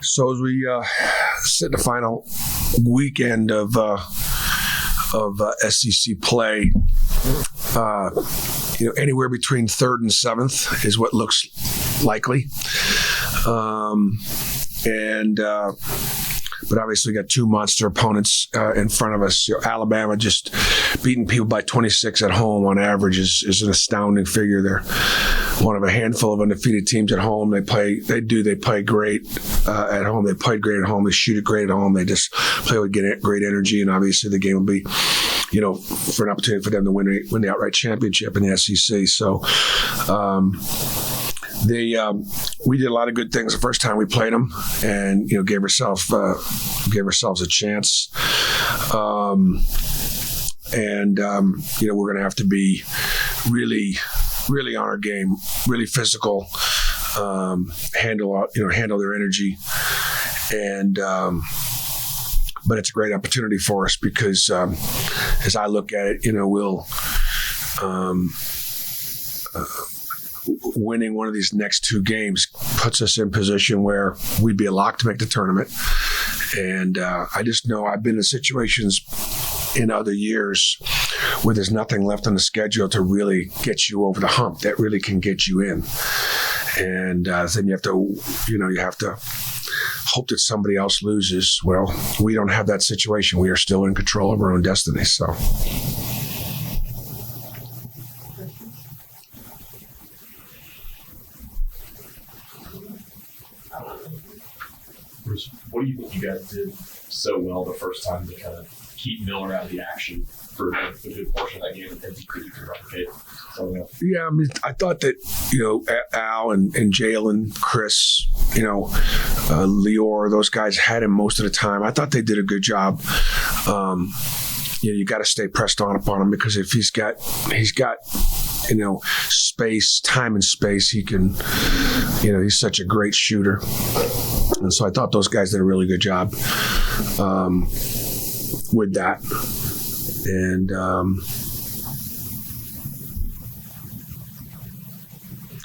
So as we sit in the final weekend of SEC play, anywhere between 3rd and 7th is what looks likely. But obviously, we got two monster opponents in front of us. Alabama just beating people by 26 at home on average is an astounding figure. They're one of a handful of undefeated teams at home. They play great at home. They played great at home. They shoot it great at home. They just play with great energy. And obviously, the game will be, for an opportunity for them to win the outright championship in the SEC. So. We did a lot of good things the first time we played them, and gave ourselves a chance. We're going to have to be really, really on our game, really physical, handle their energy, and. But it's a great opportunity for us because, as I look at it, we'll. Winning one of these next two games puts us in position where we'd be a lock to make the tournament. And I just know I've been in situations in other years where there's nothing left on the schedule to really get you over the hump that really can get you in. And then you have to hope that somebody else loses. Well, we don't have that situation. We are still in control of our own destiny. So. What do you think you guys did so well the first time to kind of keep Miller out of the action for a good portion of that game and then you could replicate something else? Yeah, I thought that, Al and Jalen, Chris, Lior, those guys had him most of the time. I thought they did a good job. You got to stay pressed on upon him because if he's got time and space, he can, he's such a great shooter. And so I thought those guys did a really good job with that. And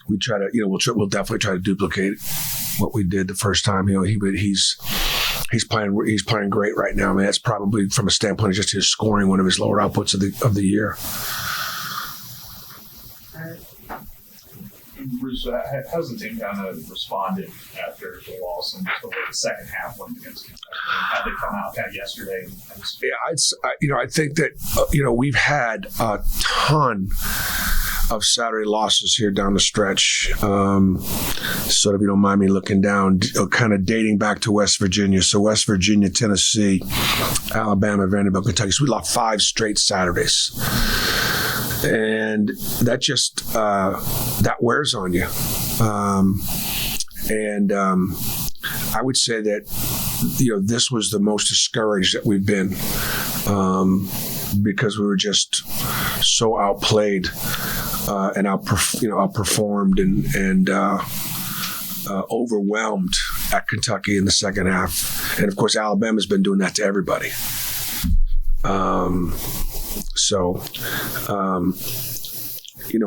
we try to, we'll definitely try to duplicate what we did the first time. He's playing great right now. I mean, that's probably from a standpoint of just his scoring, one of his lower outputs of the year. Bruce, how's the team kind of responded after the loss and the second half went against Kentucky? How did they come out kind of yesterday? I think that we've had a ton of Saturday losses here down the stretch. So if you don't mind me looking down, kind of dating back to West Virginia. So West Virginia, Tennessee, Alabama, Vanderbilt, Kentucky. So we lost 5 straight Saturdays. And that just, that wears on you. I would say that, this was the most discouraged that we've been because we were just so outplayed and outperformed and overwhelmed at Kentucky in the second half. And of course, Alabama's been doing that to everybody.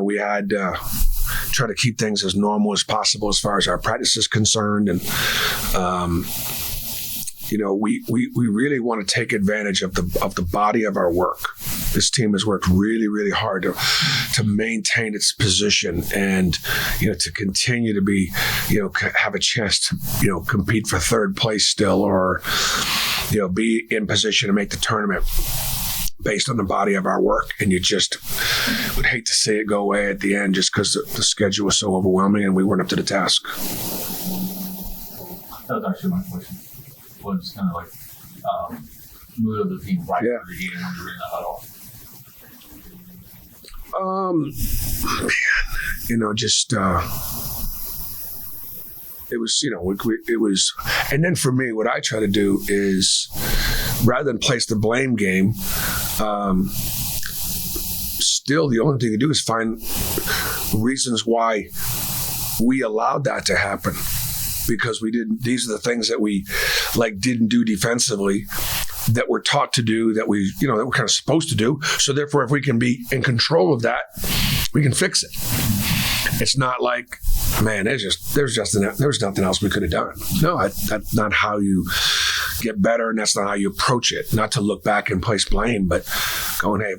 We had try to keep things as normal as possible as far as our practice is concerned. And, we really want to take advantage of the body of our work. This team has worked really, really hard to maintain its position and, to continue to be, have a chance to, compete for third place still or, be in position to make the tournament based on the body of our work. And you just would hate to see it go away at the end just because the schedule was so overwhelming and we weren't up to the task. That was actually my question. Was kind of like mood of the team right for the game when you were in the huddle? It was, and then for me, what I try to do is rather than place the blame game, still the only thing to do is find reasons why we allowed that to happen. Because we didn't, these are the things that we didn't do defensively that we're taught to do, that we, that we're kind of supposed to do. So therefore, if we can be in control of that, we can fix it. It's not like, man, there's nothing else we could have done. No, that's not how you get better, and that's not how you approach it. Not to look back and place blame, but going, hey,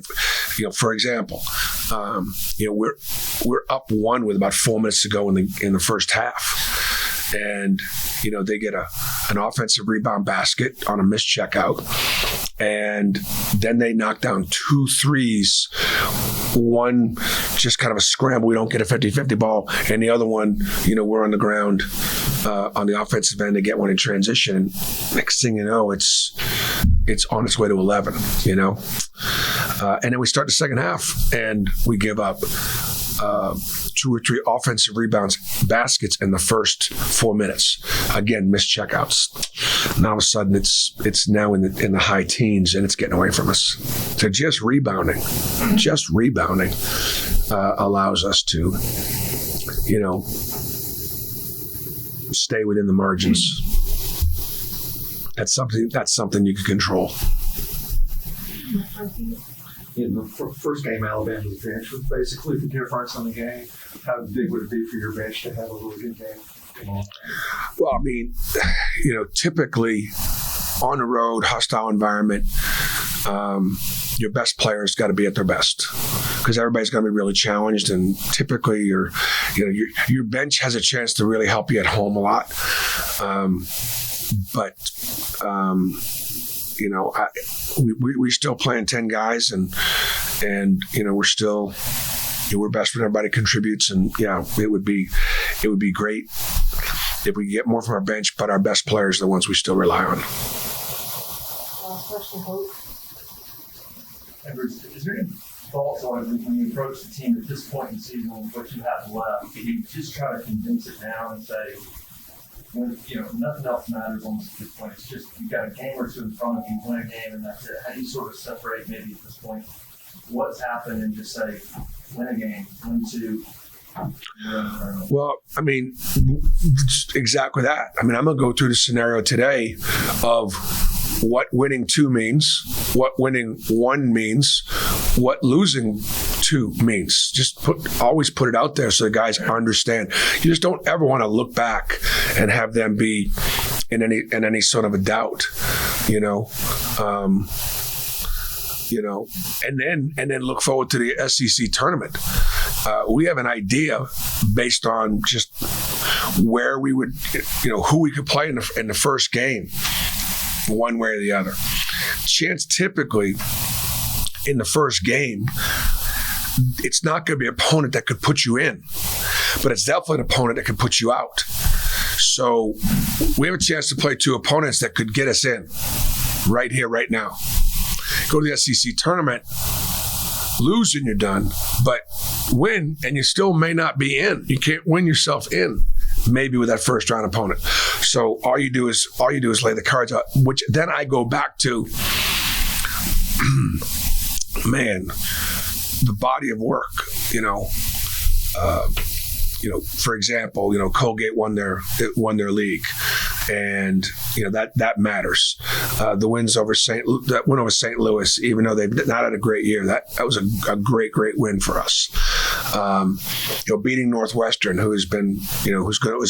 for example, we're up 1 with about 4 minutes to go in the first half, and they get an offensive rebound basket on a missed checkout, and then they knock down 2 threes. One just kind of a scramble, we don't get a 50-50 ball, and the other one, we're on the ground on the offensive end to get one in transition. Next thing you know, it's on its way to 11. And then we start the second half, and we give up 2 or 3 offensive rebounds, baskets in the first 4 minutes. Again, missed checkouts. And all of a sudden, it's now in the high teens, and it's getting away from us. So just rebounding allows us to, stay within the margins. That's something you can control. In the first game, Alabama's bench was basically the difference in the game. How big would it be for your bench to have a really good game? Well, typically on the road, hostile environment, your best players got to be at their best because everybody's going to be really challenged, and typically your bench has a chance to really help you at home a lot. We're still playing 10 guys, and we're best when everybody contributes, and it would be great if we get more from our bench, but our best players are the ones we still rely on. Last question, Hope. Edwards, is there any thoughts on when you approach the team at this point in the season, what you have left? Can you just try to condense it down and say, nothing else matters almost at this point. It's just you've got a game or 2 in front of you, win a game, and that's it. How do you sort of separate maybe at this point what's happened and just say, win a game, win 2? Well, exactly that. I'm going to go through the scenario today of what winning 2 means, what winning 1 means, what losing 2 means. Just always put it out there so the guys understand. You just don't ever want to look back and have them be in any sort of a doubt, and then look forward to the SEC tournament. We have an idea based on just where we would, who we could play in the first game, one way or the other. Chance typically in the first game, it's not going to be an opponent that could put you in, but it's definitely an opponent that could put you out. So we have a chance to play 2 opponents that could get us in right here, right now. Go to the SEC tournament, lose and you're done, but win and you still may not be in. You can't win yourself in, maybe with that first round opponent. So all you do is lay the cards out, which then I go back to, man, the body of work, for example, Colgate won their league, and that matters. The wins over St. Louis, even though they've not had a great year, that was a great win for us. Beating Northwestern, who's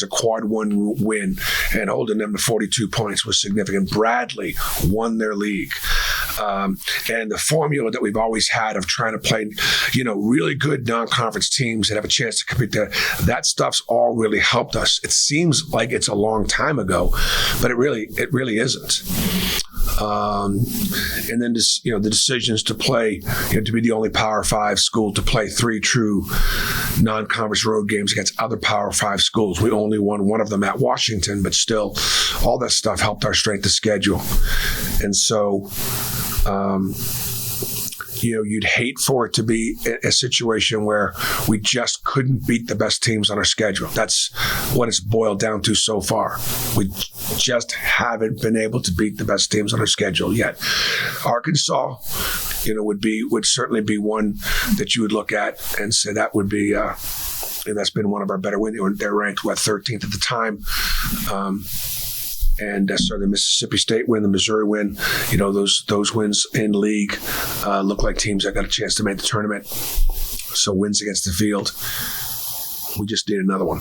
a quad 1 win, and holding them to 42 points was significant. Bradley won their league. And the formula that we've always had of trying to play, really good non-conference teams that have a chance to compete there, that stuff's all really helped us. It seems like it's a long time ago, but it really isn't. And then the decisions to play, to be the only Power 5 school to play 3 true non-conference road games against other Power 5 schools. We only won 1 of them at Washington, but still, all that stuff helped our strength of schedule. And so, you'd hate for it to be a situation where we just couldn't beat the best teams on our schedule. That's what it's boiled down to so far. We just haven't been able to beat the best teams on our schedule yet. Arkansas, would certainly be one that you would look at and say that would be, and that's been one of our better wins. They're ranked 13th at the time. And so the Mississippi State win, the Missouri win, those wins in league look like teams that got a chance to make the tournament. So wins against the field. We just need another one.